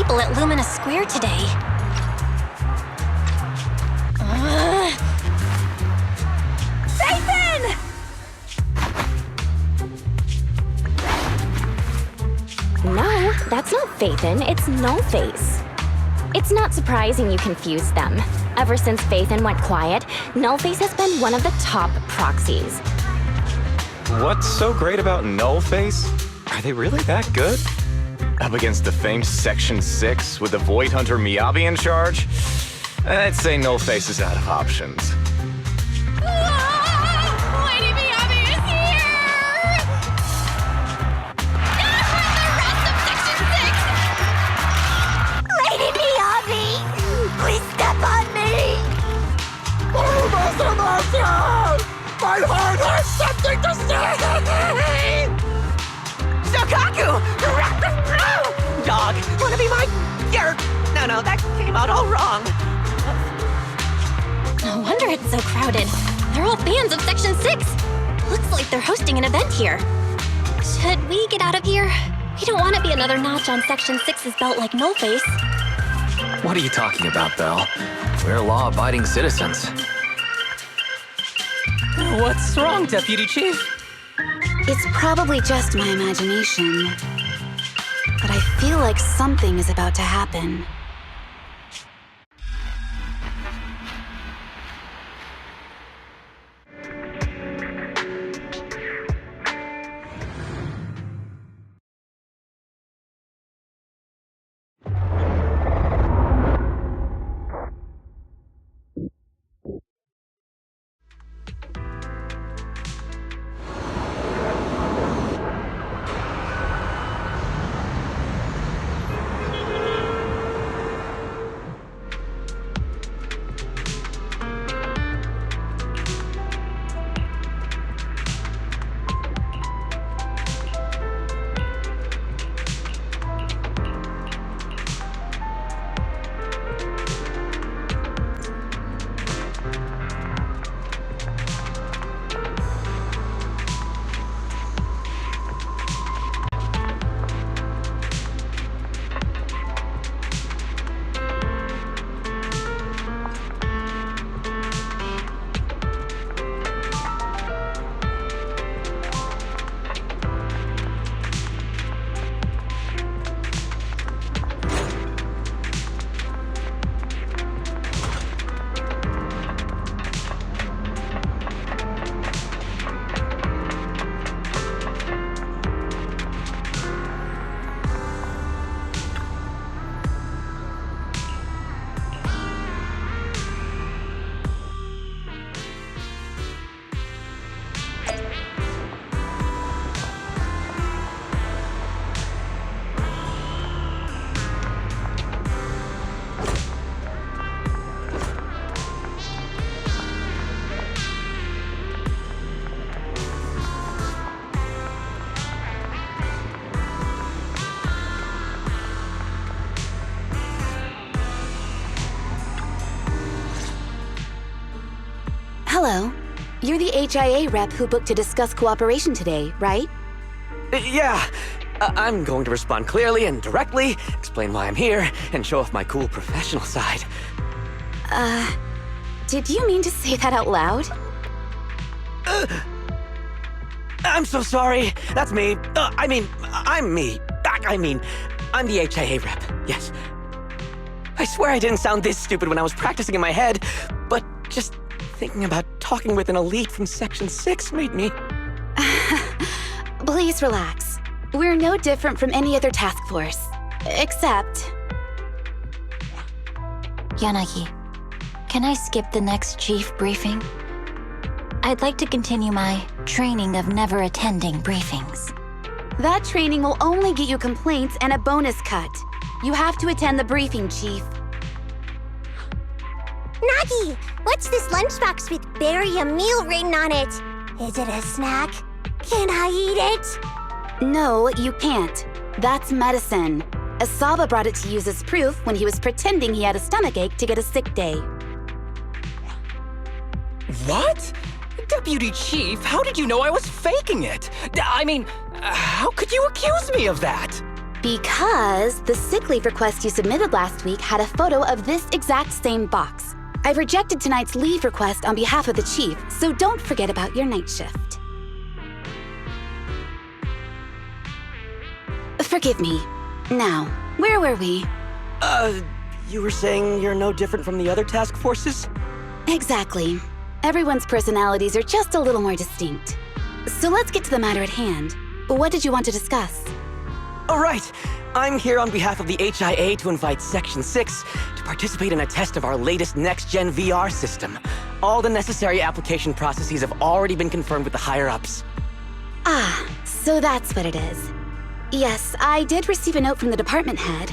people at Luminous Square today. Nathan! No, that's not Phaethon, it's Nullface. It's not surprising you confused them. Ever since Phaethon went quiet, Nullface has been one of the top proxies. What's so great about Nullface? Are they really that good? Up against the famed Section 6 with the Void Hunter Miyabi in charge? I'd say Nullface is out of options. Lady Miyabi is here! The rest of Section 6! Lady Miyabi! Please step on me! My heart has something to say! Shokaku! Dog, wanna be my... No, that came out all wrong. No wonder it's so crowded. They're all fans of Section 6. Looks like they're hosting an event here. Should we get out of here? We don't want to be another notch on Section 6's belt like Nullface. What are you talking about, Belle? We're law-abiding citizens. What's wrong, Deputy Chief? It's probably just my imagination, but I feel like something is about to happen. Hello. You're the HIA rep who booked to discuss cooperation today, right? Yeah. I'm going to respond clearly and directly, explain why I'm here, and show off my cool professional side. Did you mean to say that out loud? I'm so sorry. That's me. I'm me. I'm the HIA rep. Yes. I swear I didn't sound this stupid when I was practicing in my head, but just thinking about talking with an elite from Section 6 made me... Please relax. We're no different from any other task force. Except... Yanagi, can I skip the next chief briefing? I'd like to continue my training of never attending briefings. That training will only get you complaints and a bonus cut. You have to attend the briefing, Chief. Nagi, what's this lunchbox with "bury a meal" written on it? Is it a snack? Can I eat it? No, you can't. That's medicine. Asaba brought it to use as proof when he was pretending he had a stomachache to get a sick day. What? Deputy Chief, how did you know I was faking it? I mean, how could you accuse me of that? Because the sick leave request you submitted last week had a photo of this exact same box. I've rejected tonight's leave request on behalf of the chief, so don't forget about your night shift. Forgive me. Now, where were we? You were saying you're no different from the other task forces? Exactly. Everyone's personalities are just a little more distinct. So let's get to the matter at hand. What did you want to discuss? All right. I'm here on behalf of the HIA to invite Section 6 to participate in a test of our latest next-gen VR system. All the necessary application processes have already been confirmed with the higher-ups. Ah, so that's what it is. Yes, I did receive a note from the department head,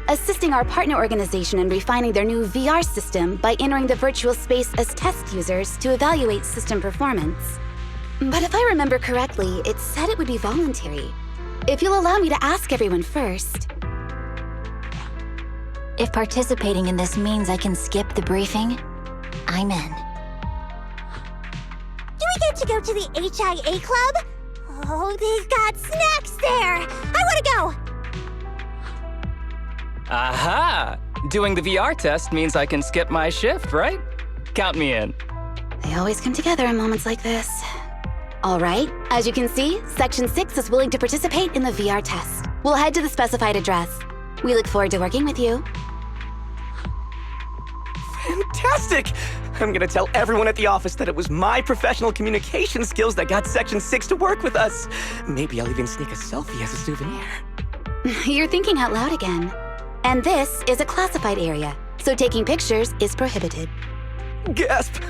assisting our partner organization in refining their new VR system by entering the virtual space as test users to evaluate system performance. But if I remember correctly, it said it would be voluntary. If you'll allow me to ask everyone first. If participating in this means I can skip the briefing, I'm in. Do we get to go to the HIA club? Oh, they've got snacks there! I want to go! Aha! Doing the VR test means I can skip my shift, right? Count me in. They always come together in moments like this. All right, as you can see, Section 6 is willing to participate in the VR test. We'll head to the specified address. We look forward to working with you. Fantastic! I'm gonna tell everyone at the office that it was my professional communication skills that got Section 6 to work with us. Maybe I'll even sneak a selfie as a souvenir. You're thinking out loud again. And this is a classified area, so taking pictures is prohibited. Gasp!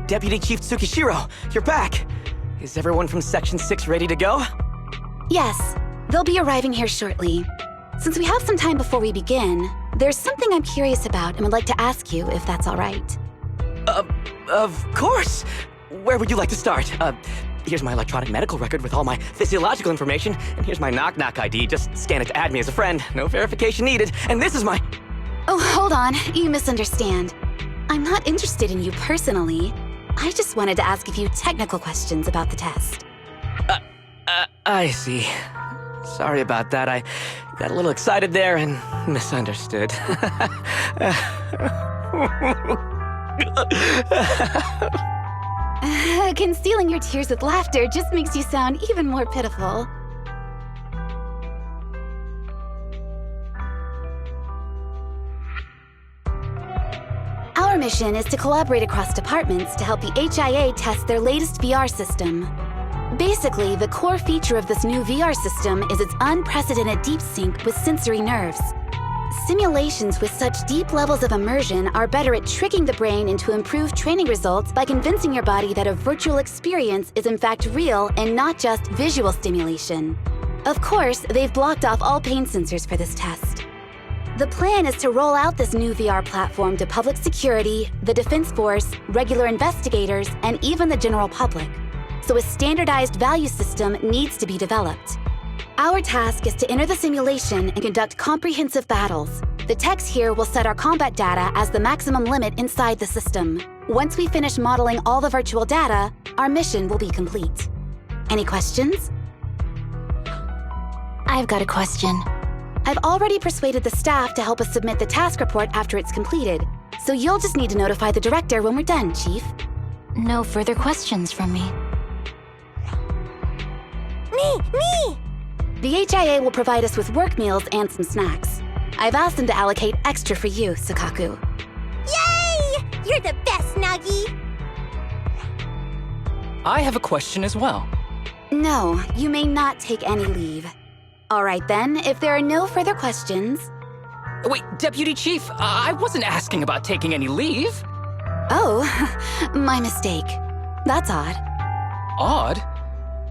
Deputy Chief Tsukishiro, you're back! Is everyone from Section 6 ready to go? Yes, they'll be arriving here shortly. Since we have some time before we begin, there's something I'm curious about and would like to ask you if that's all right. Of course! Where would you like to start? Here's my electronic medical record with all my physiological information, and here's my knock-knock ID. Just scan it to add me as a friend. No verification needed. And this is my... Oh, hold on. You misunderstand. I'm not interested in you personally. I just wanted to ask a few technical questions about the test. I see. Sorry about that. I got a little excited there and misunderstood. Concealing your tears with laughter just makes you sound even more pitiful. Our mission is to collaborate across departments to help the HIA test their latest VR system. Basically, the core feature of this new VR system is its unprecedented deep sync with sensory nerves. Simulations with such deep levels of immersion are better at tricking the brain into improved training results by convincing your body that a virtual experience is in fact real and not just visual stimulation. Of course, they've blocked off all pain sensors for this test. The plan is to roll out this new VR platform to public security, the Defense Force, regular investigators, and even the general public. So a standardized value system needs to be developed. Our task is to enter the simulation and conduct comprehensive battles. The techs here will set our combat data as the maximum limit inside the system. Once we finish modeling all the virtual data, our mission will be complete. Any questions? I've got a question. I've already persuaded the staff to help us submit the task report after it's completed, so you'll just need to notify the director when we're done, Chief. No further questions from me. Me! The HIA will provide us with work meals and some snacks. I've asked them to allocate extra for you, Sakaku. Yay! You're the best, Nagi! I have a question as well. No, you may not take any leave. All right then, if there are no further questions... Wait, Deputy Chief, I wasn't asking about taking any leave. Oh, my mistake. That's odd. Odd?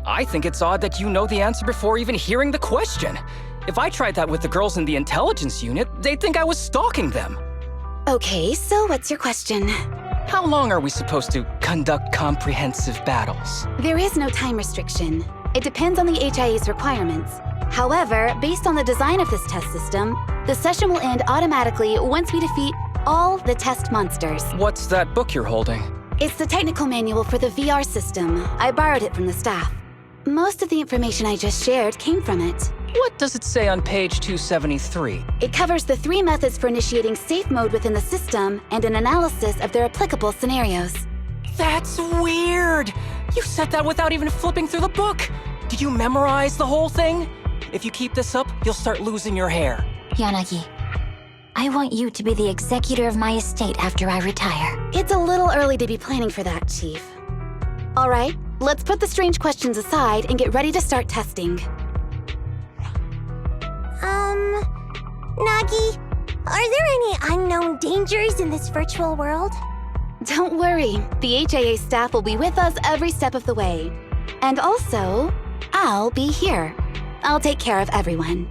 I think it's odd that you know the answer before even hearing the question. If I tried that with the girls in the intelligence unit, they'd think I was stalking them. Okay, so what's your question? How long are we supposed to conduct comprehensive battles? There is no time restriction. It depends on the HIA's requirements. However, based on the design of this test system, the session will end automatically once we defeat all the test monsters. What's that book you're holding? It's the technical manual for the VR system. I borrowed it from the staff. Most of the information I just shared came from it. What does it say on page 273? It covers the 3 methods for initiating safe mode within the system and an analysis of their applicable scenarios. That's weird! You said that without even flipping through the book! Did you memorize the whole thing? If you keep this up, you'll start losing your hair. Yanagi, I want you to be the executor of my estate after I retire. It's a little early to be planning for that, Chief. All right, let's put the strange questions aside and get ready to start testing. Nagi, are there any unknown dangers in this virtual world? Don't worry, the HIA staff will be with us every step of the way. And also, I'll be here. I'll take care of everyone.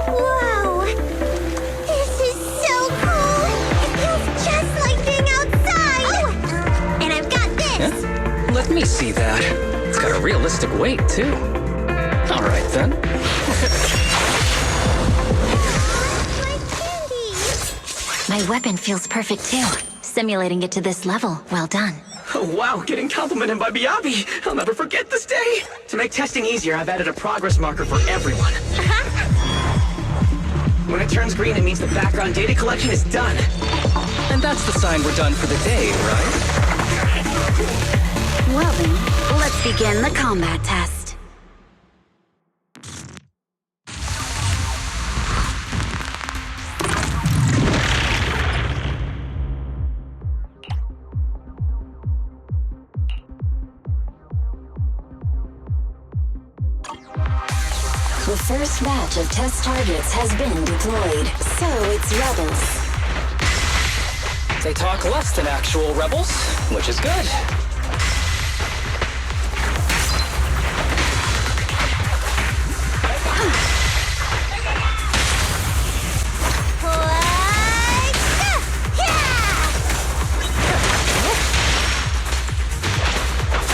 Whoa! This is so cool! It feels just like being outside! Oh! And I've got this! Yeah? Let me see that. It's got a realistic weight, too. All right, then. My candy! My weapon feels perfect too. Simulating it to this level, well done. Oh, wow, getting complimented by Biabi. I'll never forget this day. To make testing easier, I've added a progress marker for everyone. When it turns green, it means the background data collection is done. And that's the sign we're done for the day, right? Well then, let's begin the combat test. batch of test targets has been deployed. So it's rebels. They talk less than actual rebels, which is good.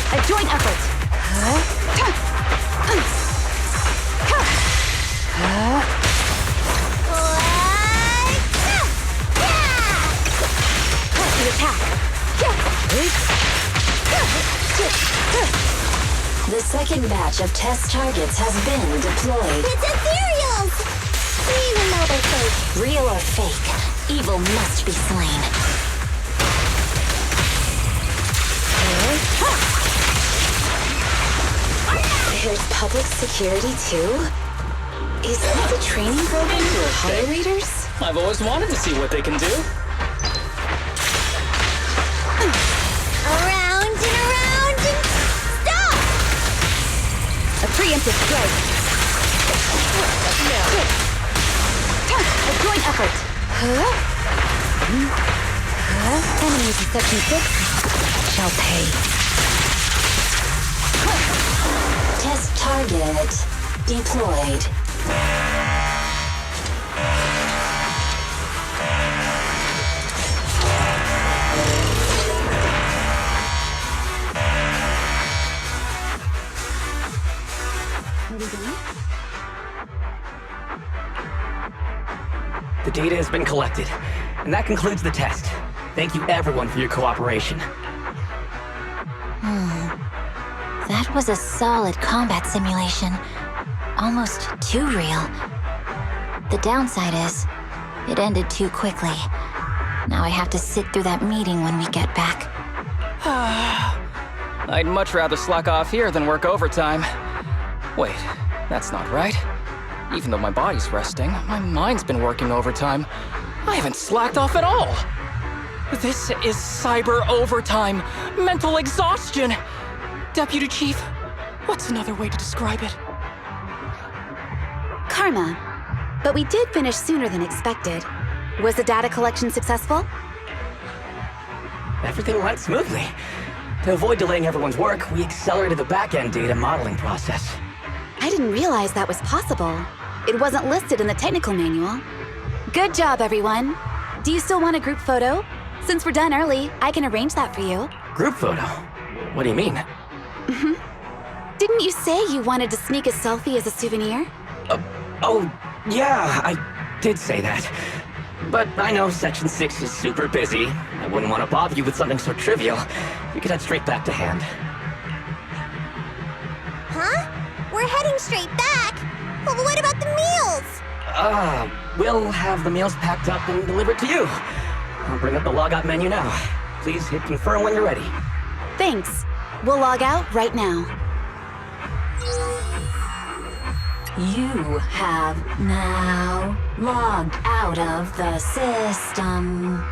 A joint effort. The attack. The second batch of test targets has been deployed. It's ethereals! We even know they're fake. Real or fake, evil must be slain. There's public security too? Is this a training program for holo raiders? I've always wanted to see what they can do. Around and stop! A preemptive strike. A joint effort. Enemies in Section 6 shall pay. Test target deployed. The data has been collected, and that concludes the test. Thank you everyone for your cooperation. That was a solid combat simulation. Almost too real. The downside is, it ended too quickly. Now I have to sit through that meeting when we get back. I'd much rather slack off here than work overtime. Wait, that's not right. Even though my body's resting, my mind's been working overtime. I haven't slacked off at all. This is cyber overtime, mental exhaustion. Deputy Chief, what's another way to describe it? Karma. But we did finish sooner than expected. Was the data collection successful? Everything went smoothly. To avoid delaying everyone's work, we accelerated the back-end data modeling process. I didn't realize that was possible. It wasn't listed in the technical manual. Good job, everyone. Do you still want a group photo? Since we're done early, I can arrange that for you. Group photo? What do you mean? Didn't you say you wanted to sneak a selfie as a souvenir? Oh, yeah, I did say that. But I know Section 6 is super busy. I wouldn't want to bother you with something so trivial. We could head straight back to hand. Huh? We're heading straight back? Well, what about the meals? We'll have the meals packed up and delivered to you. I'll bring up the logout menu now. Please hit confirm when you're ready. Thanks. We'll log out right now. You have now logged out of the system.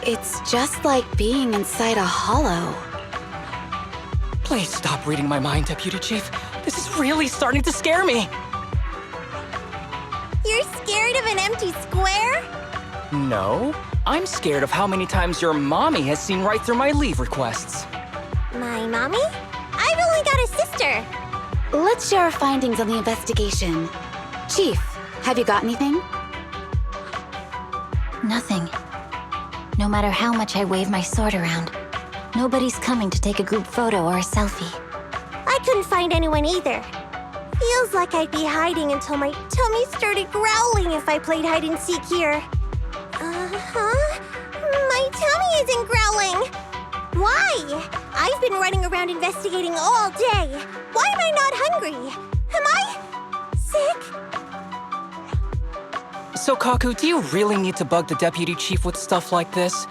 It's just like being inside a hollow. Please stop reading my mind, Deputy Chief. This is really starting to scare me. You're scared of an empty square? No, I'm scared of how many times your mommy has seen right through my leave requests. My mommy? I've only got a sister. Let's share our findings on the investigation. Chief, have you got anything? Nothing. No matter how much I wave my sword around, nobody's coming to take a group photo or a selfie. I couldn't find anyone either. Feels like I'd be hiding until my tummy started growling if I played hide and seek here. Uh-huh. My tummy isn't growling. Why? I've been running around investigating all day. Why am I not hungry? Am I sick? So, Kaku, do you really need to bug the Deputy Chief with stuff like this?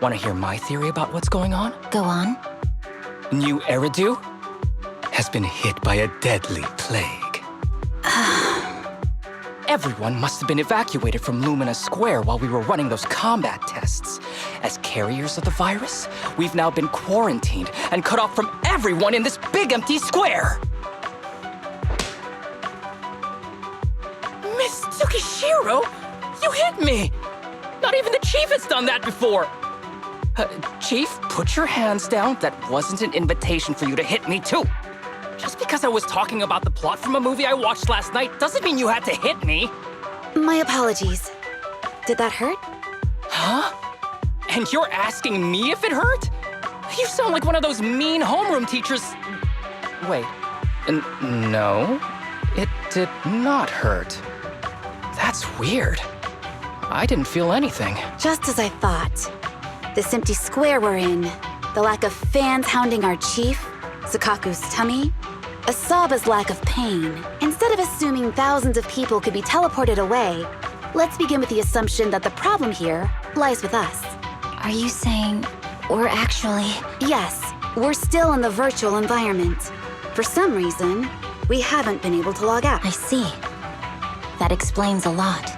Want to hear my theory about what's going on? Go on. New Eridu has been hit by a deadly plague. Everyone must have been evacuated from Lumina Square while we were running those combat tests. As carriers of the virus, we've now been quarantined and cut off from everyone in this big empty square. Miss Tsukishiro, you hit me! Not even the Chief has done that before! Chief, put your hands down. That wasn't an invitation for you to hit me too. Just because I was talking about the plot from a movie I watched last night doesn't mean you had to hit me. My apologies. Did that hurt? Huh? And you're asking me if it hurt? You sound like one of those mean homeroom teachers. Wait, no, it did not hurt. That's weird. I didn't feel anything. Just as I thought. This empty square we're in, the lack of fans hounding our chief, Sukaku's tummy, Asaba's lack of pain. Instead of assuming thousands of people could be teleported away, let's begin with the assumption that the problem here lies with us. Are you saying we're actually... Yes, we're still in the virtual environment. For some reason, we haven't been able to log out. I see. That explains a lot.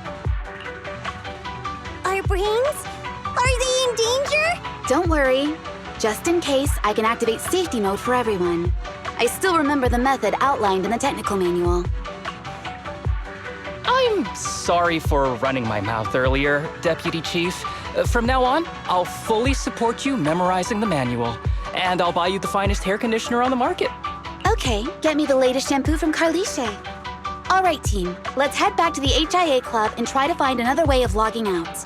Our brains? Are they in danger? Don't worry. Just in case, I can activate safety mode for everyone. I still remember the method outlined in the technical manual. I'm sorry for running my mouth earlier, Deputy Chief. From now on, I'll fully support you memorizing the manual, and I'll buy you the finest hair conditioner on the market. Okay, get me the latest shampoo from Carliche. All right, team, let's head back to the HIA Club and try to find another way of logging out.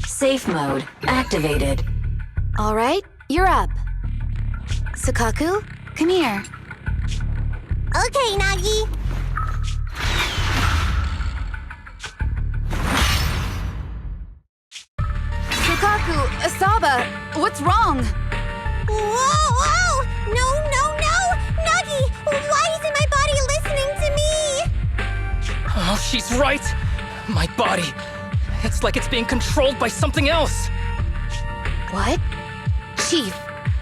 Safe mode activated. All right, you're up. Sukaku, come here. Okay, Nagi. Sukaku, Asaba, what's wrong? Whoa! No! Nagi, why isn't my body listening to me? Oh, she's right. My body. It's like it's being controlled by something else. What? Chief,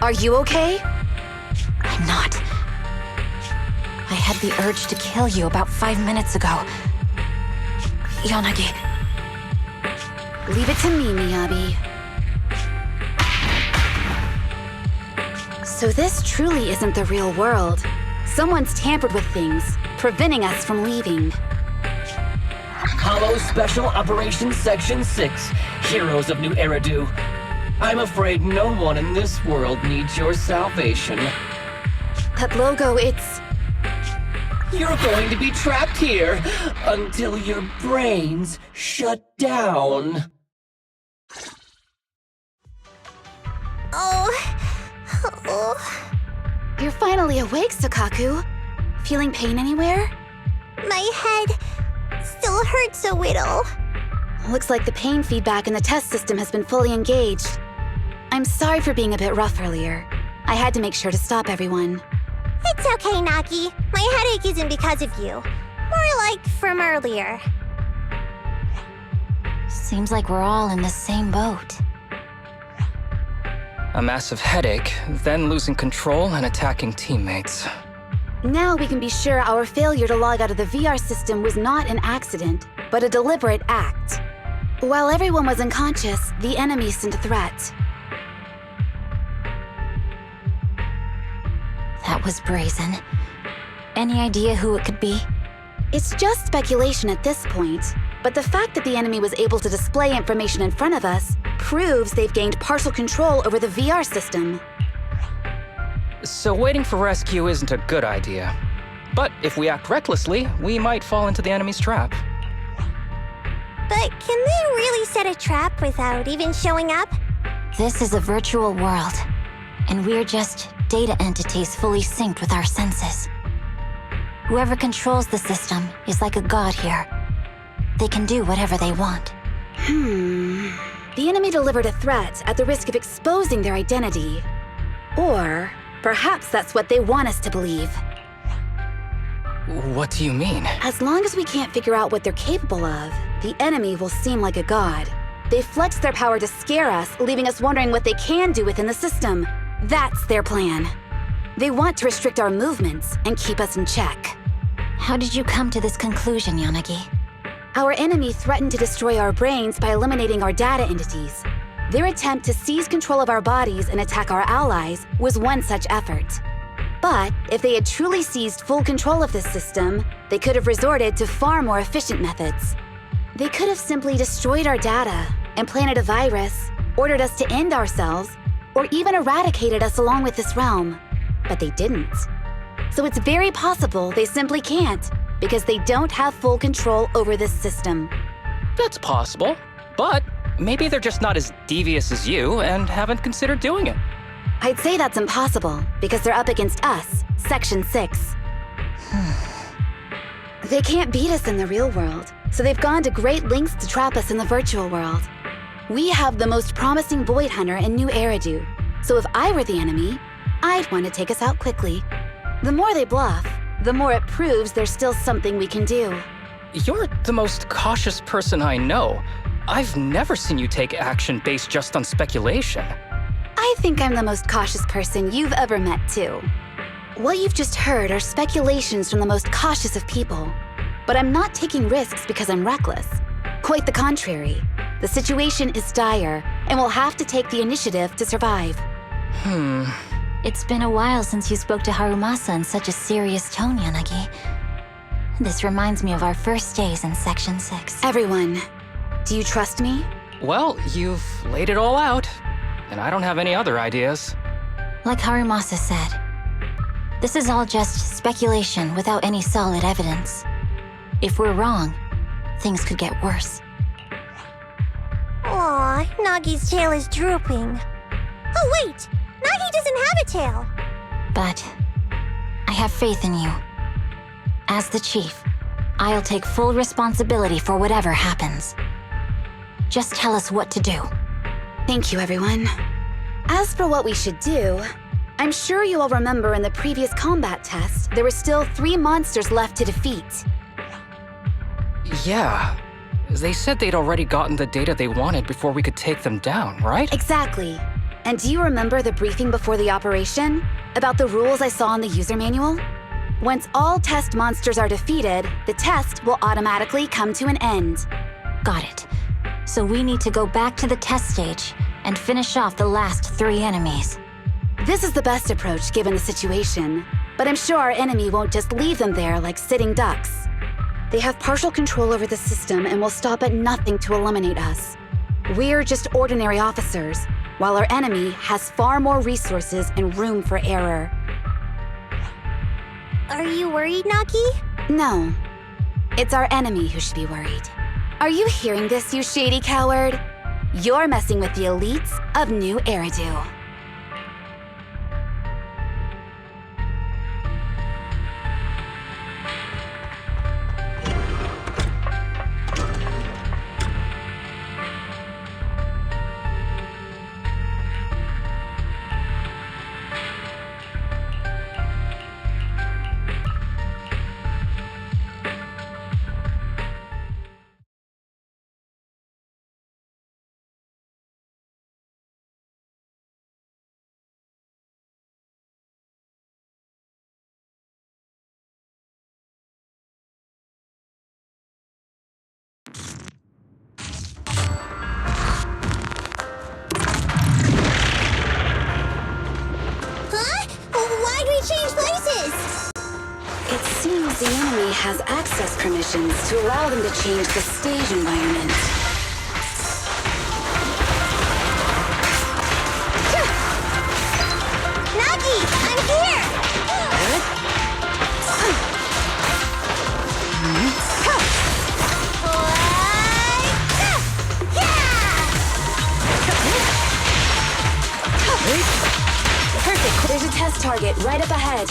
are you okay? I'm not. I had the urge to kill you about 5 minutes ago. Yanagi. Leave it to me, Miyabi. So this truly isn't the real world. Someone's tampered with things, preventing us from leaving. Hollow Special Operations Section 6, Heroes of New Eridu. I'm afraid no one in this world needs your salvation. That logo, it's... You're going to be trapped here until your brains shut down. Oh. You're finally awake, Sukaku. Feeling pain anywhere? My head still hurts a little. Looks like the pain feedback in the test system has been fully engaged. I'm sorry for being a bit rough earlier. I had to make sure to stop everyone. It's okay, Nagi. My headache isn't because of you. More like from earlier. Seems like we're all in the same boat. A massive headache, then losing control and attacking teammates. Now we can be sure our failure to log out of the VR system was not an accident, but a deliberate act. While everyone was unconscious, the enemy sent a threat. That was brazen. Any idea who it could be? It's just speculation at this point, but the fact that the enemy was able to display information in front of us proves they've gained partial control over the VR system. So waiting for rescue isn't a good idea. But if we act recklessly, we might fall into the enemy's trap. But can they really set a trap without even showing up? This is a virtual world, and we're just data entities fully synced with our senses. Whoever controls the system is like a god here. They can do whatever they want. The enemy delivered a threat at the risk of exposing their identity. Or perhaps that's what they want us to believe. What do you mean? As long as we can't figure out what they're capable of, the enemy will seem like a god. They flex their power to scare us, leaving us wondering what they can do within the system. That's their plan. They want to restrict our movements and keep us in check. How did you come to this conclusion, Yanagi? Our enemy threatened to destroy our brains by eliminating our data entities. Their attempt to seize control of our bodies and attack our allies was one such effort. But if they had truly seized full control of this system, they could have resorted to far more efficient methods. They could have simply destroyed our data, implanted a virus, ordered us to end ourselves, or even eradicated us along with this realm. But they didn't. So it's very possible they simply can't, because they don't have full control over this system. That's possible, but maybe they're just not as devious as you and haven't considered doing it. I'd say that's impossible, because they're up against us, Section 6. They can't beat us in the real world, so they've gone to great lengths to trap us in the virtual world. We have the most promising Void Hunter in New Eridu, so if I were the enemy, I'd want to take us out quickly. The more they bluff, the more it proves there's still something we can do. You're the most cautious person I know. I've never seen you take action based just on speculation. I think I'm the most cautious person you've ever met, too. What you've just heard are speculations from the most cautious of people. But I'm not taking risks because I'm reckless. Quite the contrary. The situation is dire, and we'll have to take the initiative to survive. It's been a while since you spoke to Harumasa in such a serious tone, Yanagi. This reminds me of our first days in Section 6. Everyone, do you trust me? Well, you've laid it all out, and I don't have any other ideas. Like Harumasa said, this is all just speculation without any solid evidence. If we're wrong, things could get worse. Aw, Nagi's tail is drooping. Oh wait! Nagi doesn't have a tail! But I have faith in you. As the chief, I'll take full responsibility for whatever happens. Just tell us what to do. Thank you, everyone. As for what we should do, I'm sure you all remember in the previous combat test, there were still 3 monsters left to defeat. Yeah. They said they'd already gotten the data they wanted before we could take them down, right? Exactly. And do you remember the briefing before the operation? About the rules I saw in the user manual? Once all test monsters are defeated, the test will automatically come to an end. Got it. So we need to go back to the test stage and finish off the last 3 enemies. This is the best approach given the situation, but I'm sure our enemy won't just leave them there like sitting ducks. They have partial control over the system and will stop at nothing to eliminate us. We're just ordinary officers, while our enemy has far more resources and room for error. Are you worried, Nagi? No. It's our enemy who should be worried. Are you hearing this, you shady coward? You're messing with the elites of New Eridu. the enemy has access permissions to allow them to change the stage environment. Nagi, I'm here! Perfect. There's a test target right up ahead.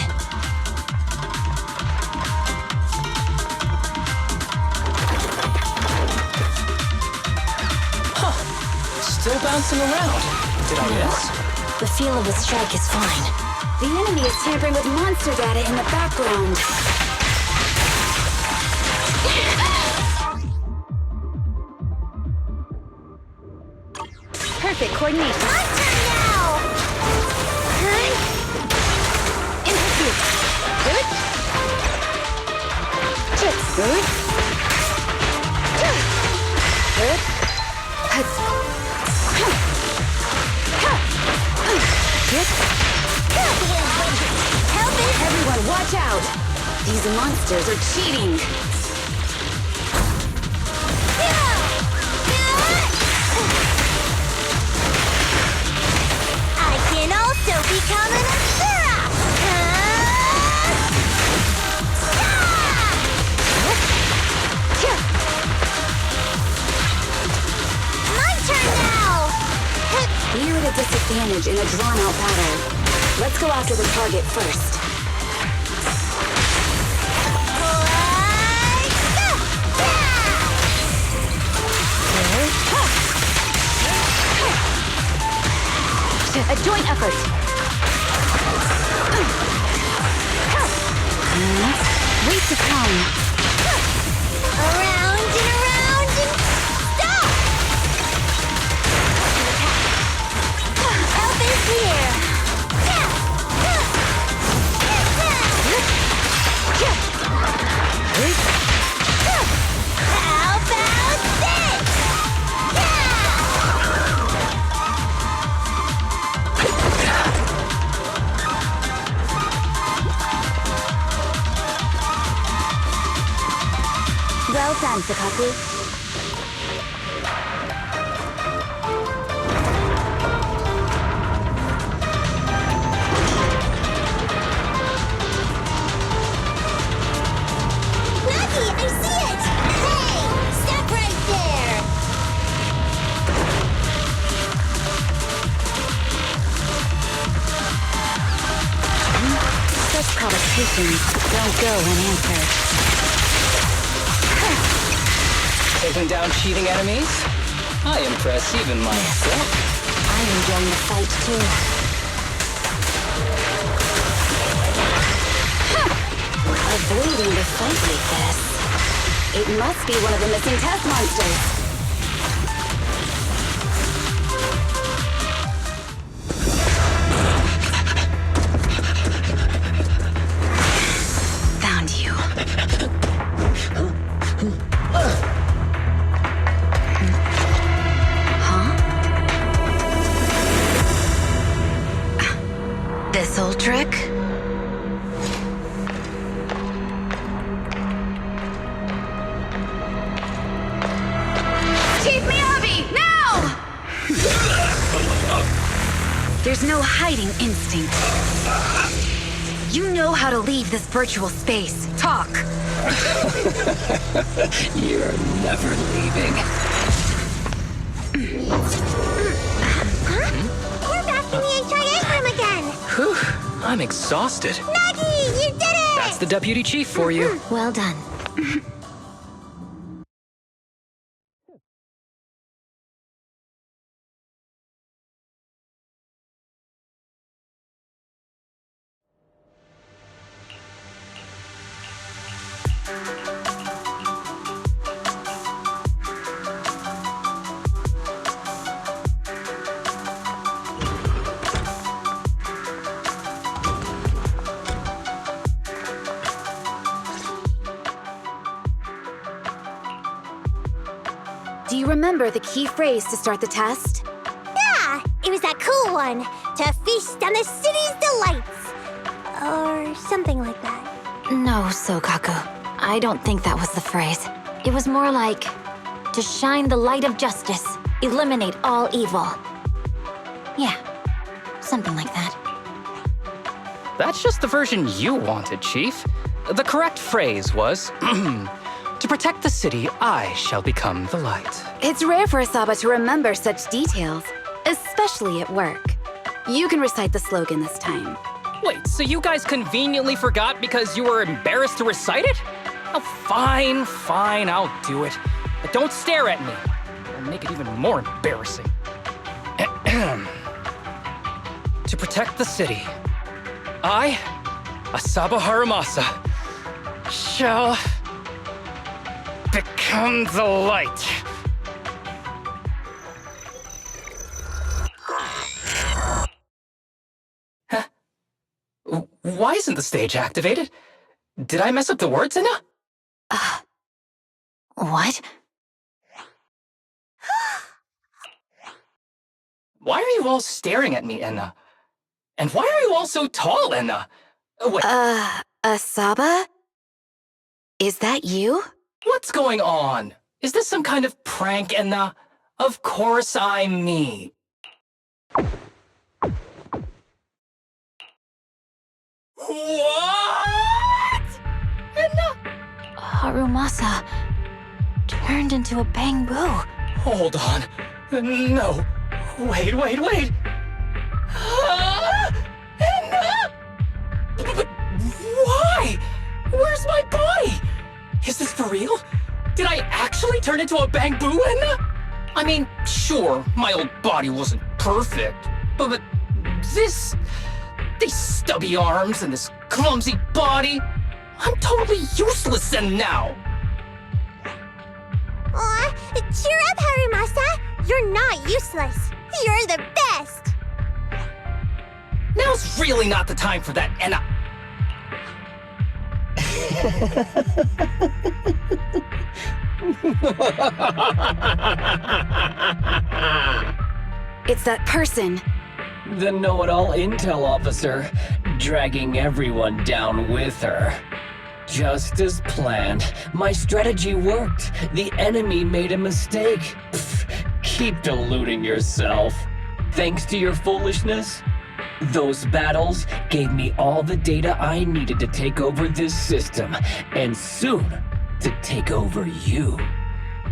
Still bouncing around. Did I miss? The feel of the strike is fine. The enemy is tampering with monster data in the background. Perfect coordination. My turn now! In pursuit. Good. Good. Good. Help it! Everyone, watch out! These monsters are cheating. I can also become an Asura! My turn now! You're at a disadvantage in a drawn-out battle. Let's go after the target first. A joint effort. Wait to come. Around and stop! Help is here! How about this? Well done, Fukaku. Nagi, I see it! Hey! Stop right there! Such provocations don't go unanswered. Taking down cheating enemies? I impress even myself. I'm enjoying the fight too. Avoiding the fight like this. It must be one of the missing test monsters. Found you. This old trick? Chief Miyabi, now! There's no hiding instinct. You know how to leave this virtual space. Talk. You're never leaving. We're back in the HIA room again! Whew, I'm exhausted. Nagi, you did it! That's the deputy chief for you. Well done. Do you remember the key phrase to start the test? Yeah, it was that cool one. To feast on the city's delights. Or something like that. No, Sokaku. I don't think that was the phrase. It was more like, to shine the light of justice, eliminate all evil. Yeah, something like that. That's just the version you wanted, Chief. The correct phrase was, to protect the city, I shall become the light. It's rare for Asaba to remember such details, especially at work. You can recite the slogan this time. Wait, so you guys conveniently forgot because you were embarrassed to recite it? Oh, fine, I'll do it. But don't stare at me. It'll make it even more embarrassing. To protect the city, I, Asaba Harumasa, shall become the light. Huh? Why isn't the stage activated? Did I mess up the words, Inna? What? Why are you all staring at me, Enna? And why are you all so tall, Enna? Wait, Asaba? Is that you? what's going on? Is this some kind of prank, Enna? Of course I'm me. What? Enna? Harumasa turned into a bamboo. Hold on. No. Wait. Enna? But why? Where's my body? Is this for real? Did I actually turn into a bamboo, Enna? I mean, sure, my old body wasn't perfect, but these stubby arms and this clumsy body, I'm totally useless and now. Aw, cheer up, Harumasa. You're not useless. You're the best. Now's really not the time for that, Enna. It's that person. The know-it-all intel officer, dragging everyone down with her. Just as planned, my strategy worked. The enemy made a mistake. Pfft, keep deluding yourself. Thanks to your foolishness, those battles gave me all the data I needed to take over this system, and soon to take over you.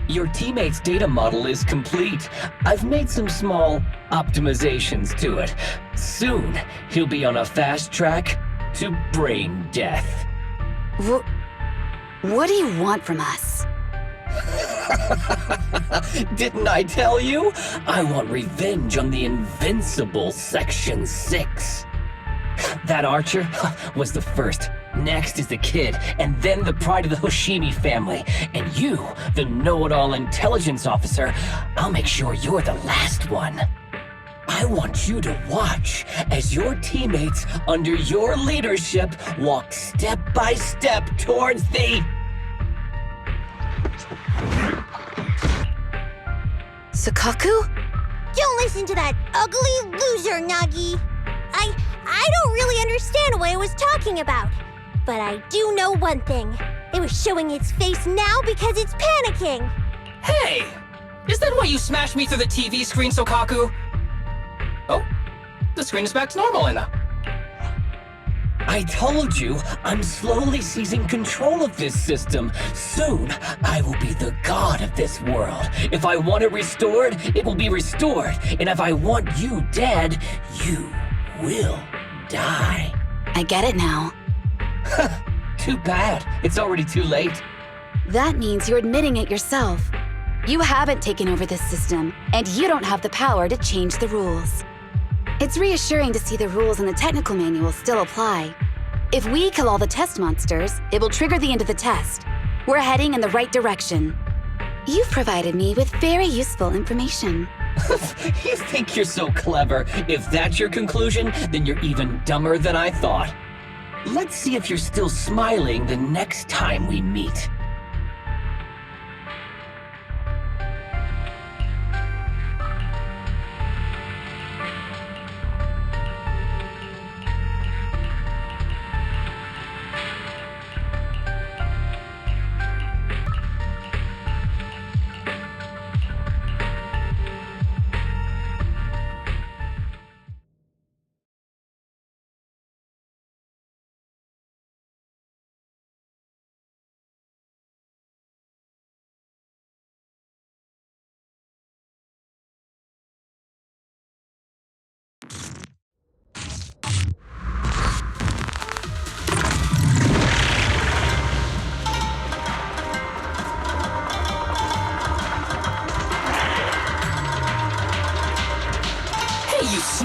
Your teammate's data model is complete. I've made some small optimizations to it. Soon, he'll be on a fast track to brain death. What do you want from us? Didn't I tell you? I want revenge on the invincible Section 6. That archer was the first. Next is the kid, and then the pride of the Hoshimi family. And you, the know-it-all intelligence officer, I'll make sure you're the last one. I want you to watch as your teammates under your leadership walk step by step towards the... Sokaku? Don't listen to that ugly loser, Nagi. I don't really understand what it was talking about. But I do know one thing. It was showing its face now because it's panicking. Hey! Is that why you smashed me through the TV screen, Sokaku? Oh, the screen is back to normal, Enna. I told you, I'm slowly seizing control of this system. Soon, I will be the god of this world. If I want it restored, it will be restored. And if I want you dead, you will die. I get it now. Too bad. It's already too late. That means you're admitting it yourself. You haven't taken over this system, and you don't have the power to change the rules. It's reassuring to see the rules in the technical manual still apply. If we kill all the test monsters, it will trigger the end of the test. We're heading in the right direction. You've provided me with very useful information. You think you're so clever. If that's your conclusion, then you're even dumber than I thought. Let's see if you're still smiling the next time we meet.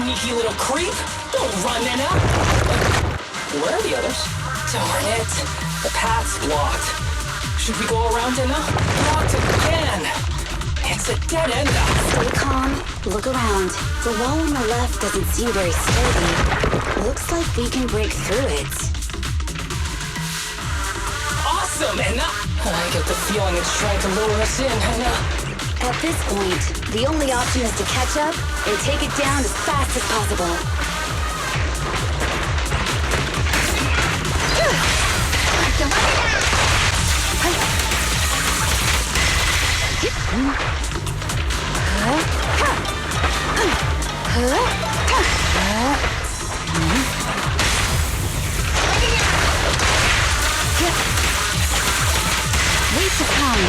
sneaky little creep! Don't run, Nana! Where are the others? Darn it! The path's blocked. Should we go around, Nana? Blocked again! It's a dead end now. Stay calm. Look around. The wall on the left doesn't seem very sturdy. Looks like we can break through it. Awesome, Nana! I get the feeling it's trying to lure us in, Nana. At this point, the only option is to catch up and take it down as fast as possible. Wait to come.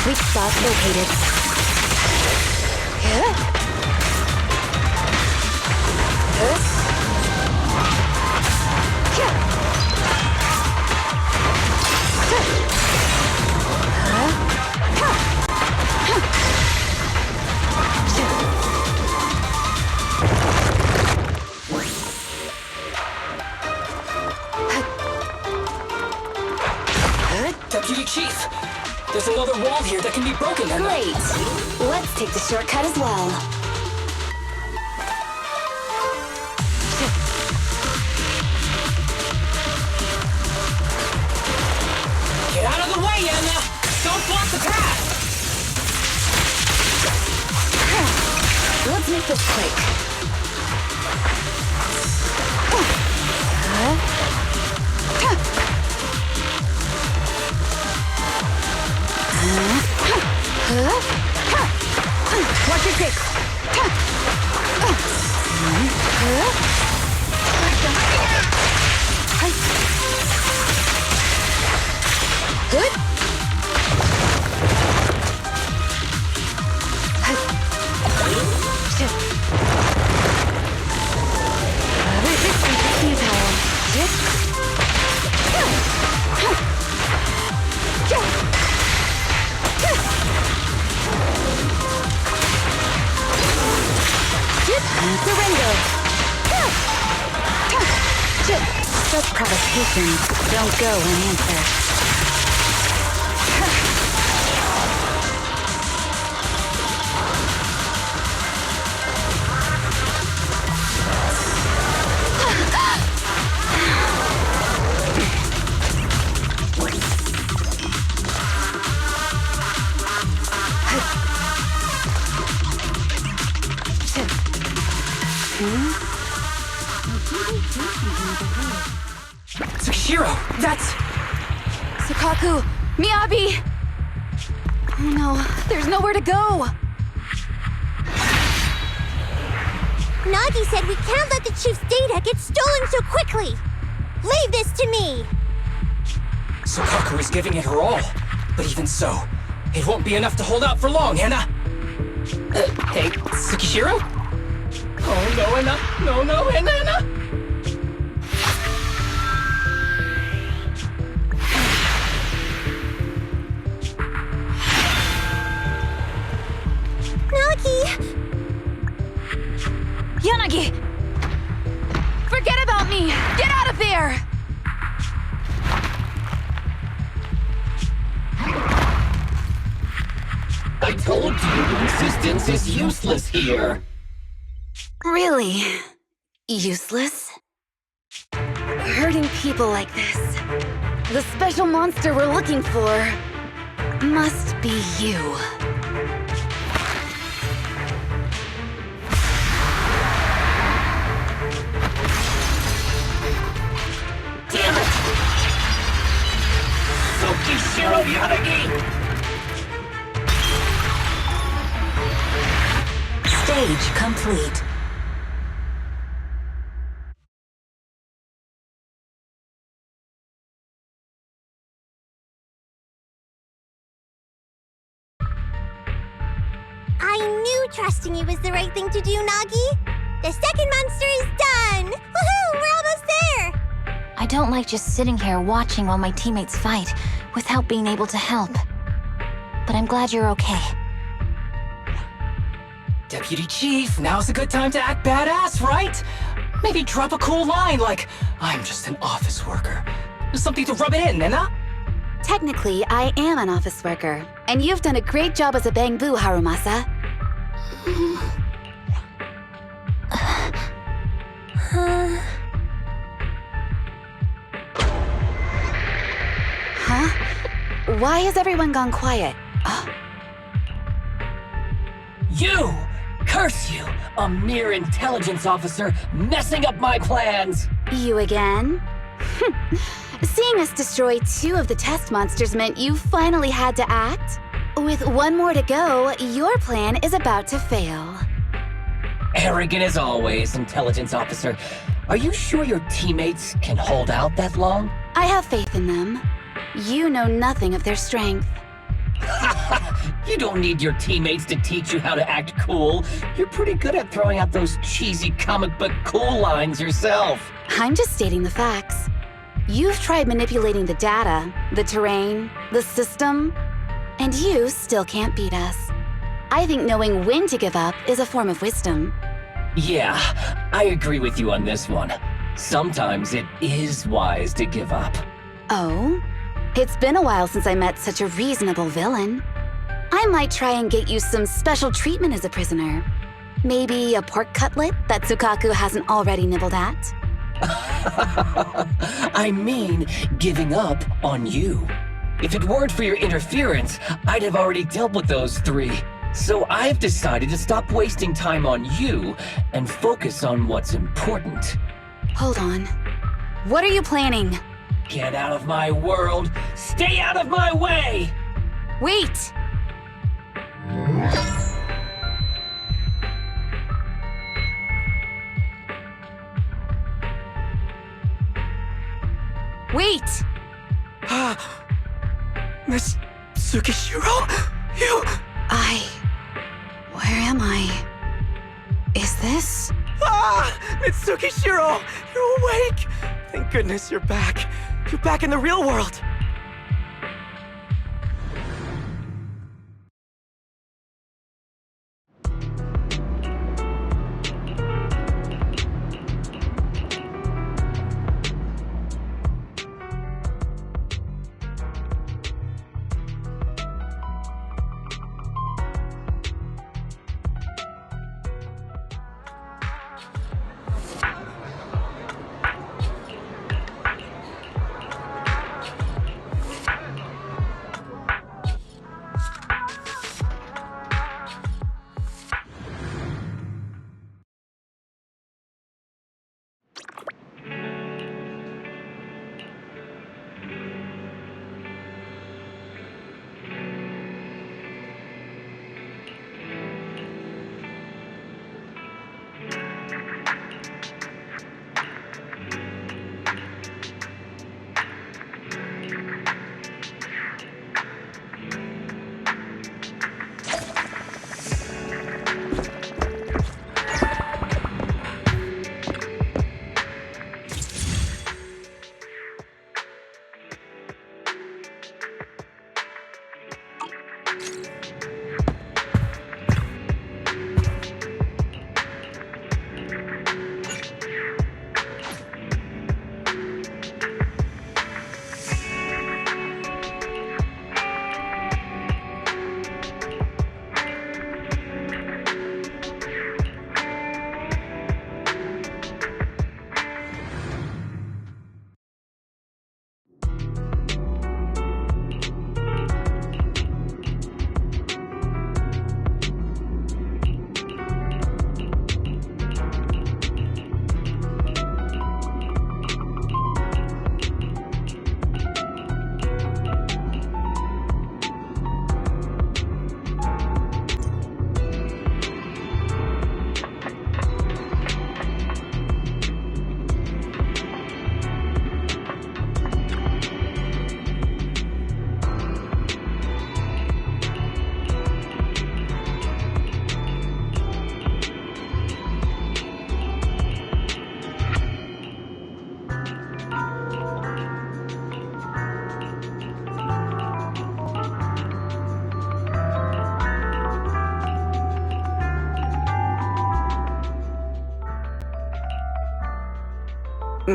Weak spot located. Deputy Chief, there's another wall here that can be broken, Nana. Great. Let's take the shortcut as well. Get out of the way, Anna! Don't block the path! Let's make this quick. Watch your kick. Good. Surrender! Such provocations don't go unanswered. Tsukishiro, that's... Sukaku! Miyabi! Oh no, there's nowhere to go! Nagi said we can't let the Chief's data get stolen so quickly. Leave this to me. Sukaku is giving it her all. But even so, it won't be enough to hold out for long, Anna. Hey, Tsukishiro? Oh no, Anna. No, Anna. Yanagi! Forget about me! Get out of there! I told you resistance is useless here. Really? Useless? Hurting people like this. The special monster we're looking for must be you. Damn it! Tsukishiro Yanagi! Stage complete. trusting you was the right thing to do, Nagi. The second monster is done! Woohoo! We're almost there! I don't like just sitting here watching while my teammates fight without being able to help. But I'm glad you're okay. Deputy Chief, now's a good time to act badass, right? Maybe drop a cool line like, I'm just an office worker. Something to rub it in, Nena? Technically, I am an office worker, and you've done a great job as a Bangbu, Harumasa. Huh? Why has everyone gone quiet? You! Curse you! A mere intelligence officer messing up my plans! You again? Seeing us destroy 2 of the test monsters meant you finally had to act? With 1 more to go, your plan is about to fail. Arrogant as always, intelligence officer. Are you sure your teammates can hold out that long? I have faith in them. You know nothing of their strength. You don't need your teammates to teach you how to act cool. You're pretty good at throwing out those cheesy comic book cool lines yourself. I'm just stating the facts. You've tried manipulating the data, the terrain, the system, and you still can't beat us. I think knowing when to give up is a form of wisdom. Yeah, I agree with you on this one. Sometimes it is wise to give up. Oh? It's been a while since I met such a reasonable villain. I might try and get you some special treatment as a prisoner. Maybe a pork cutlet that Tsukaku hasn't already nibbled at? I mean, giving up on you. If it weren't for your interference, I'd have already dealt with those 3. So I've decided to stop wasting time on you and focus on what's important. Hold on. What are you planning? Get out of my world! Stay out of my way! Wait! Wait! Miss Tsukishiro? You... Where am I? Is this? Mitsukishiro! You're awake! Thank goodness you're back. You're back in the real world.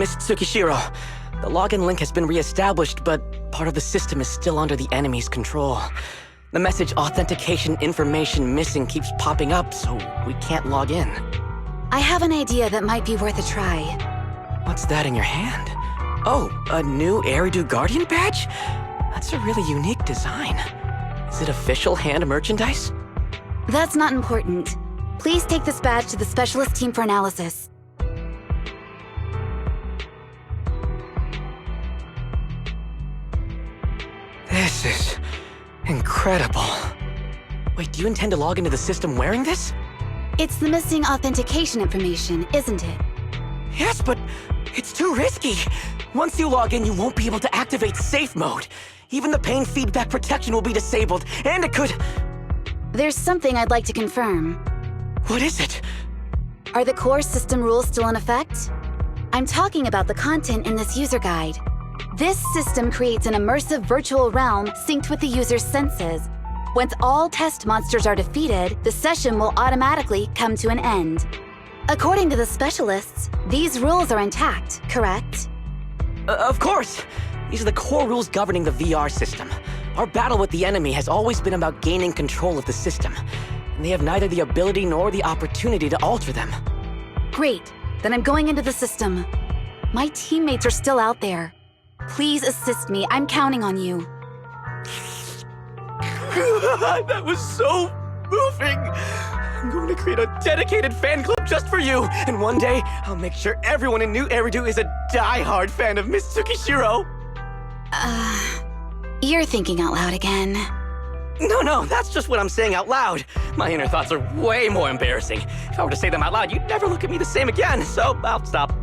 Miss Tsukishiro. The login link has been reestablished, but part of the system is still under the enemy's control. The message authentication information missing keeps popping up, so we can't log in. I have an idea that might be worth a try. What's that in your hand? Oh, a new Eridu Guardian badge? That's a really unique design. Is it official hand merchandise? That's not important. Please take this badge to the specialist team for analysis. This is incredible. Wait, do you intend to log into the system wearing this? It's the missing authentication information, isn't it? Yes, but it's too risky. Once you log in, you won't be able to activate safe mode. Even the pain feedback protection will be disabled, and it could... There's something I'd like to confirm. What is it? Are the core system rules still in effect? I'm talking about the content in this user guide. This system creates an immersive virtual realm synced with the user's senses. Once all test monsters are defeated, the session will automatically come to an end. According to the specialists, these rules are intact, correct? Of course! These are the core rules governing the VR system. Our battle with the enemy has always been about gaining control of the system, and they have neither the ability nor the opportunity to alter them. Great. Then I'm going into the system. My teammates are still out there. Please assist me. I'm counting on you. That was so moving! I'm going to create a dedicated fan club just for you, and one day, I'll make sure everyone in New Eridu is a die-hard fan of Miss Tsukishiro! You're thinking out loud again. No, that's just what I'm saying out loud. My inner thoughts are way more embarrassing. If I were to say them out loud, you'd never look at me the same again, so I'll stop.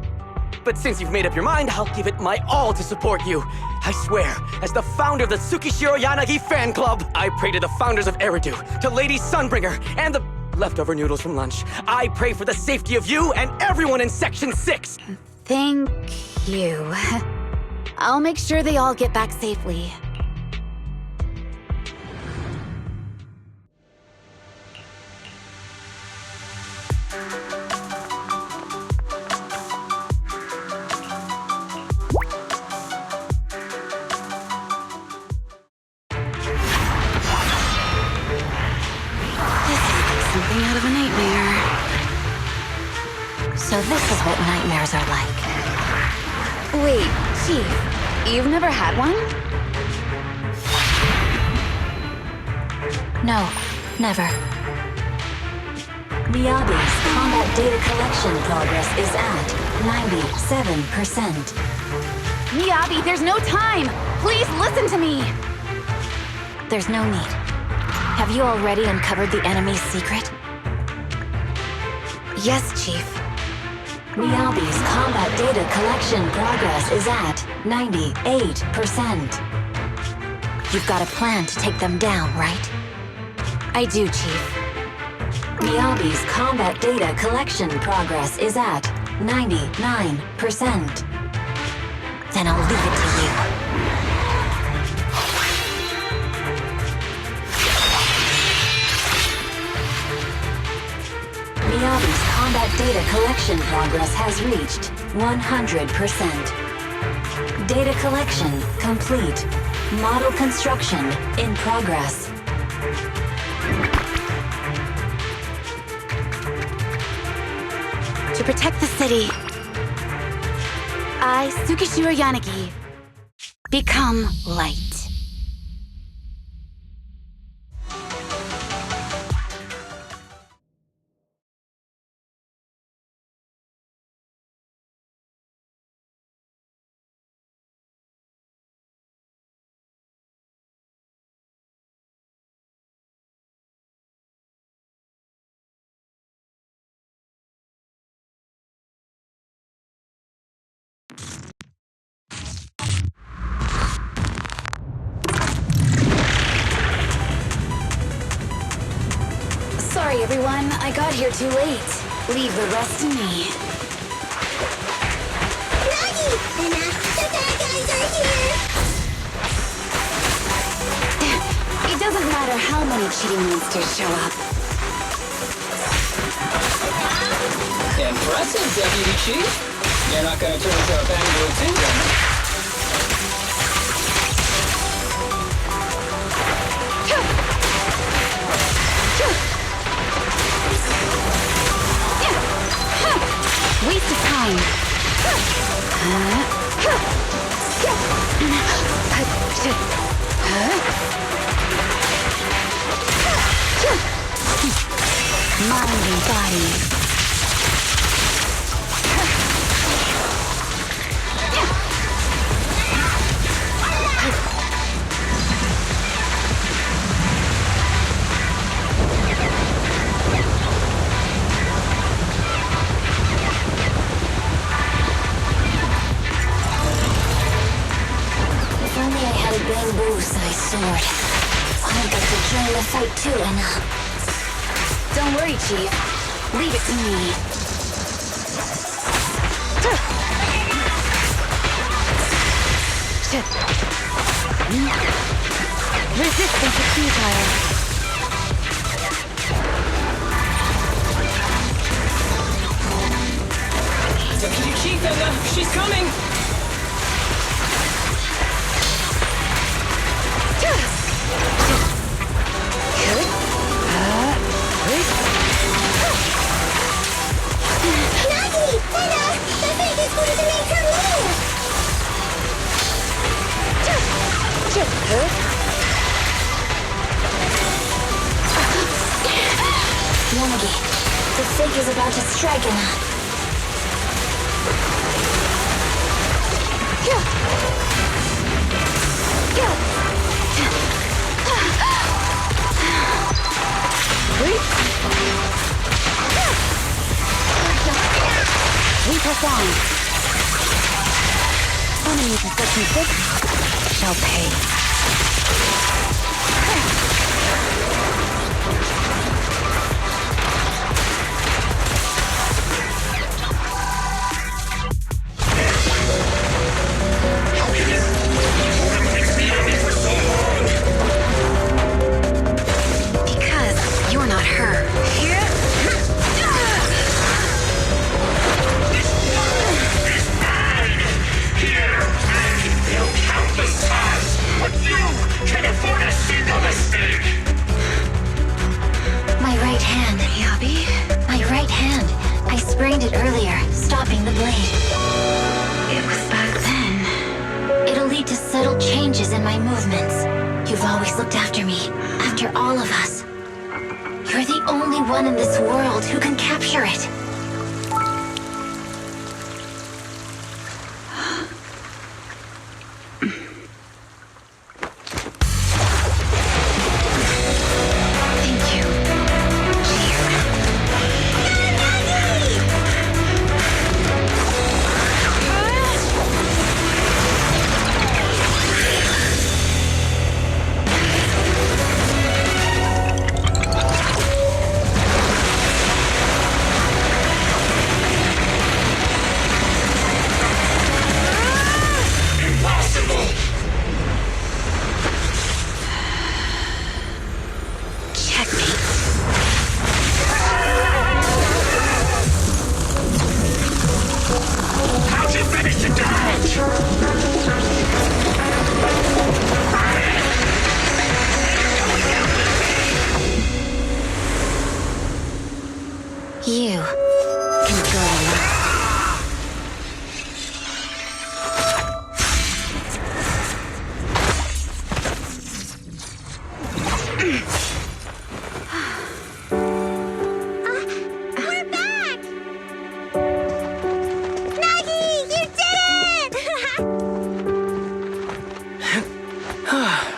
But since you've made up your mind, I'll give it my all to support you. I swear, as the founder of the Tsukishiro Yanagi fan club, I pray to the founders of Eridu, to Lady Sunbringer, and the leftover noodles from lunch. I pray for the safety of you and everyone in Section 6! Thank you. I'll make sure they all get back safely. Something out of a nightmare. So this is what nightmares are like. Wait, Chief, you've never had one? No, never. Miyabi's combat data collection progress is at 97%. Miyabi, there's no time! Please listen to me! There's no need. Have you already uncovered the enemy's secret? Yes, Chief. Miyabi's combat data collection progress is at 98%. You've got a plan to take them down, right? I do, Chief. Miyabi's combat data collection progress is at 99%. Then I'll leave it to you. Miyabi's combat data collection progress has reached 100%. Data collection complete. Model construction in progress. To protect the city, I, Tsukishiro Yanagi, become light. Sorry, everyone. I got here too late. Leave the rest to me. Nagi! The bad guys are here! It doesn't matter how many cheating monsters show up. Impressive, Deputy Chief. You're not gonna turn into a bamboo too? Waste of time. Mind and body. If only I had a bamboo-sized sword. I'd get to join the fight too, Anna. Don't worry, Chief. Leave it to me. Resistance is futile. Deputy Chief, Anna, she's coming! Nagi! Anna! The fate is going to make her move! Yanagi, the fake is about to strike, Anna. We press on. Enemies in Section 6 shall pay. Because you're not her. Countless times, but you can afford a single mistake! My right hand, Yabi. My right hand. I sprained it earlier, stopping the blade. It was back then. It'll lead to subtle changes in my movements. You've always looked after me, after all of us. You're the only one in this world who can capture it. How'd you manage to dodge? You control a lot. We're back! Nagi! You did it!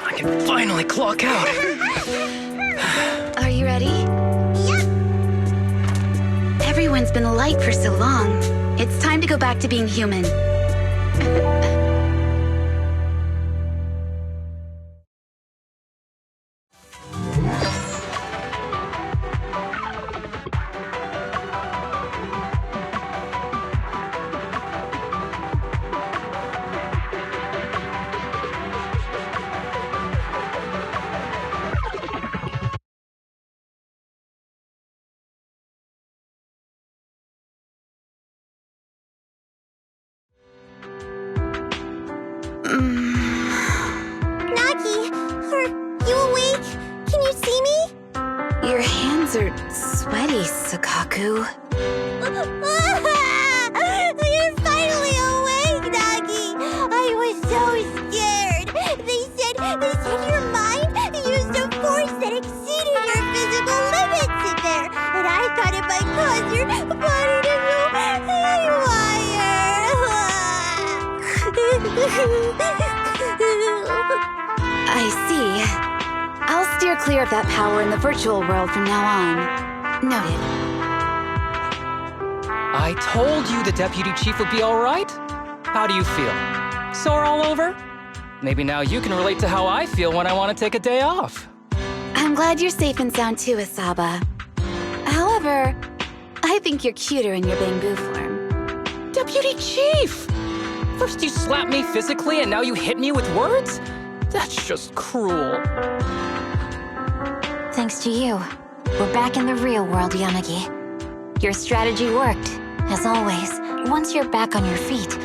I can finally clock out. Are you ready? Yep. Everyone's been light for so long. It's time to go back to being human. Nagi, are you awake? Can you see me? Your hands are sweaty, Sakaku. You're finally awake, Nagi! I was so scared! They said your mind used a force that exceeded your physical limits in there! And I thought it might cause your body to go haywire! I see. I'll steer clear of that power in the virtual world from now on. Noted. I told you the deputy chief would be all right. How do you feel? Sore all over? Maybe now you can relate to how I feel when I want to take a day off. I'm glad you're safe and sound too, Asaba. However, I think you're cuter in your bamboo form. Deputy chief! First you slap me physically and now you hit me with words? That's just cruel. Thanks to you, we're back in the real world, Yanagi. Your strategy worked, as always. Once you're back on your feet,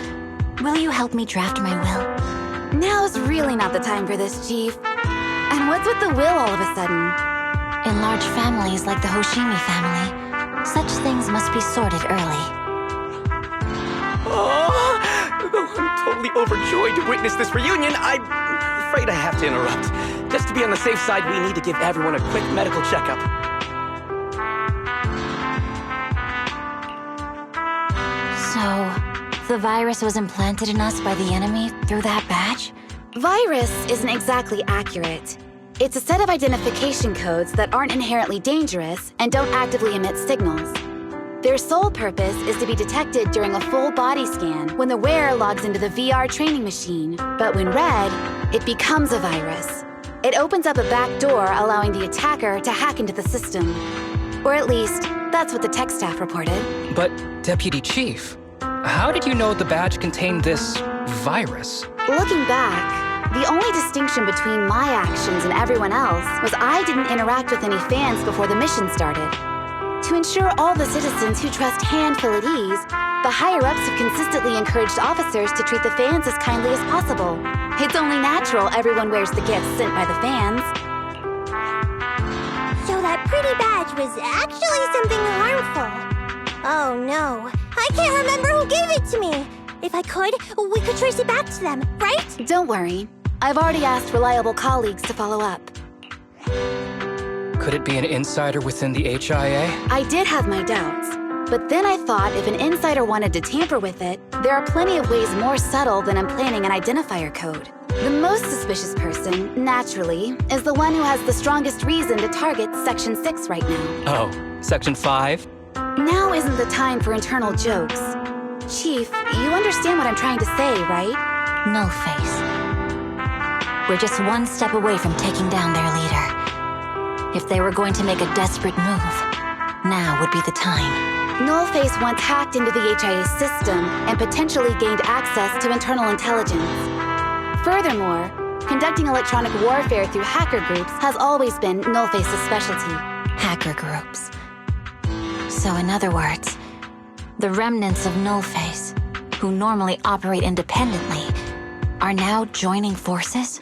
will you help me draft my will? Now's really not the time for this, Chief. And what's with the will all of a sudden? In large families like the Hoshimi family, such things must be sorted early. Oh, I'm totally overjoyed to witness this reunion. I'm afraid I have to interrupt. Just to be on the safe side, we need to give everyone a quick medical checkup. So, the virus was implanted in us by the enemy through that badge? Virus isn't exactly accurate. It's a set of identification codes that aren't inherently dangerous and don't actively emit signals. Their sole purpose is to be detected during a full body scan when the wearer logs into the VR training machine. But when read, it becomes a virus. It opens up a back door, allowing the attacker to hack into the system. Or at least, that's what the tech staff reported. But, Deputy Chief, how did you know the badge contained this virus? Looking back, the only distinction between my actions and everyone else was I didn't interact with any fans before the mission started. To ensure all the citizens who trust Han feel at ease, the higher-ups have consistently encouraged officers to treat the fans as kindly as possible. It's only natural everyone wears the gifts sent by the fans. So that pretty badge was actually something harmful. Oh no, I can't remember who gave it to me. If I could, we could trace it back to them, right? Don't worry. I've already asked reliable colleagues to follow up. Could it be an insider within the HIA? I did have my doubts. But then I thought if an insider wanted to tamper with it, there are plenty of ways more subtle than implanting an identifier code. The most suspicious person, naturally, is the one who has the strongest reason to target Section 6 right now. Oh, Section 5? Now isn't the time for internal jokes. Chief, you understand what I'm trying to say, right? No face. We're just one step away from taking down their leader. If they were going to make a desperate move, now would be the time. Nullface once hacked into the HIA system and potentially gained access to internal intelligence. Furthermore, conducting electronic warfare through hacker groups has always been Nullface's specialty. Hacker groups. So in other words, the remnants of Nullface, who normally operate independently, are now joining forces?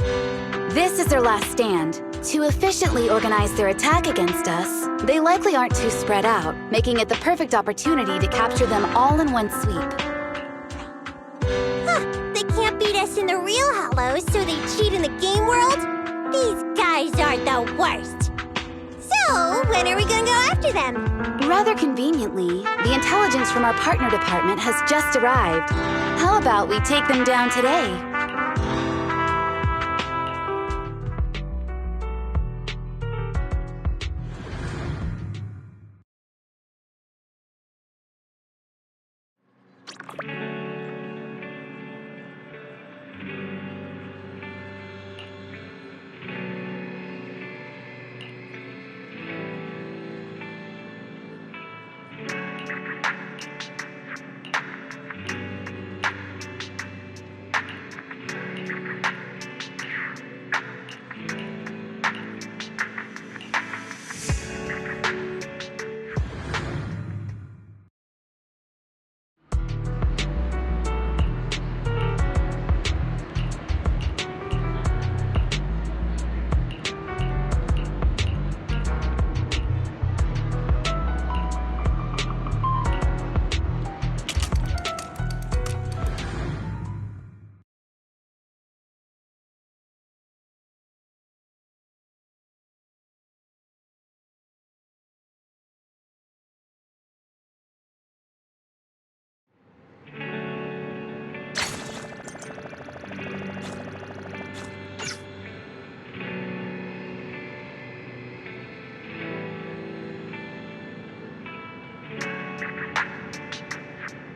This is their last stand. To efficiently organize their attack against us, they likely aren't too spread out, making it the perfect opportunity to capture them all in one sweep. Huh, they can't beat us in the real Hollows, so they cheat in the game world? These guys are the worst. So, when are we gonna go after them? Rather conveniently, the intelligence from our partner department has just arrived. How about we take them down today?